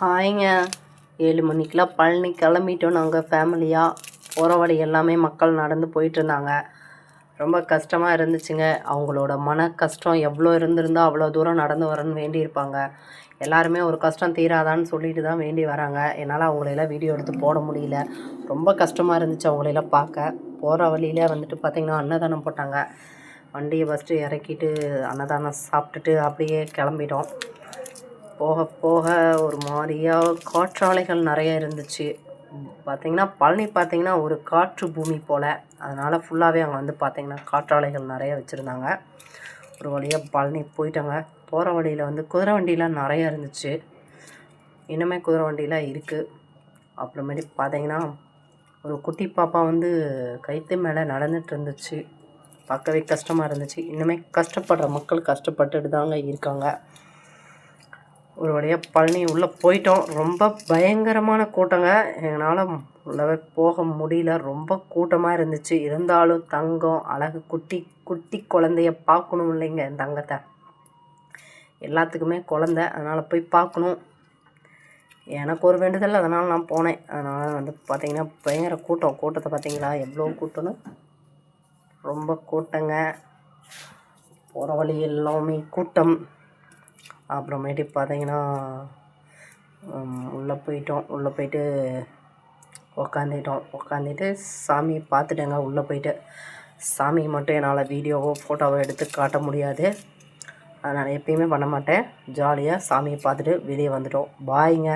ஹாய்ங்க. 7 மணிக்கெலாம் பழனி கிளம்பிட்டோம் நாங்கள் ஃபேமிலியாக. போகிற வழி எல்லாமே மக்கள் நடந்து போயிட்டுருந்தாங்க. ரொம்ப கஷ்டமாக இருந்துச்சுங்க. அவங்களோட மன கஷ்டம் எவ்வளோ இருந்திருந்தால் அவ்வளோ தூரம் நடந்து வரணும்னு வேண்டியிருப்பாங்க. எல்லாருமே ஒரு கஷ்டம் தீராதான்னு சொல்லிட்டு தான் வேண்டி வராங்க. என்னால் அவங்களையெல்லாம் வீடியோ எடுத்து போட முடியல. ரொம்ப கஷ்டமாக இருந்துச்சு அவங்களையெல்லாம் பார்க்க. போகிற வழியில் வந்துட்டு பார்த்திங்கன்னா அன்னதானம் போட்டாங்க. வண்டியை ஃபஸ்ட்டு இறக்கிட்டு அன்னதானம் சாப்பிட்டுட்டு அப்படியே கிளம்பிட்டோம். போக போக ஒரு மாதிரியாக காற்றாலைகள் நிறைய இருந்துச்சு. பார்த்திங்கன்னா பழனி பார்த்திங்கன்னா ஒரு காற்று பூமி போல். அதனால் ஃபுல்லாகவே அங்கே வந்து பார்த்திங்கன்னா காற்றாலைகள் நிறைய வச்சுருந்தாங்க. ஒரு வழியாக பழனி போயிட்டாங்க. போகிற வழியில் வந்து குதிரை வண்டிலாம் நிறைய இருந்துச்சு. இன்னுமே குதிரை வண்டிலாம் இருக்குது. அப்புறமேட்டு பார்த்திங்கன்னா ஒரு குட்டி பாப்பா வந்து கைத்து மேலே நடந்துட்டு இருந்துச்சு. பார்க்கவே கஷ்டமாக இருந்துச்சு. இன்னுமே கஷ்டப்படுற மக்கள் கஷ்டப்பட்டுட்டு தாங்க இருக்காங்க. ஒரு வழியாக பழனி உள்ளே போயிட்டோம். ரொம்ப பயங்கரமான கூட்டங்க. எங்களால் உள்ளவே போக முடியல. ரொம்ப கூட்டமாக இருந்துச்சு. இருந்தாலும் தங்கம் அழகு குட்டி குட்டி குழந்தைய பார்க்கணும் இல்லைங்க. என் தங்கத்தை எல்லாத்துக்குமே குழந்த, அதனால் போய் பார்க்கணும். எனக்கு ஒரு வேண்டுதல், அதனால் நான் போனேன். அதனால் வந்து பார்த்திங்கன்னா பயங்கர கூட்டம். கூட்டத்தை பார்த்திங்களா எவ்வளோ கூட்டம்னு. ரொம்ப கூட்டங்க. போகிற வழி எல்லாமே கூட்டம். அப்புறமேட்டு பார்த்திங்கன்னா உள்ளே போயிட்டோம். உள்ளே போயிட்டு உக்காந்துட்டு சாமியை பார்த்துட்டேங்க. உள்ளே போயிட்டு சாமி மட்டும் என்னால் வீடியோவோ ஃபோட்டோவோ எடுத்து காட்ட முடியாது. அதனால் எப்பயுமே பண்ண மாட்டேன். ஜாலியாக சாமியை பார்த்துட்டு வெளியே வந்துட்டோம். பாய்ங்க.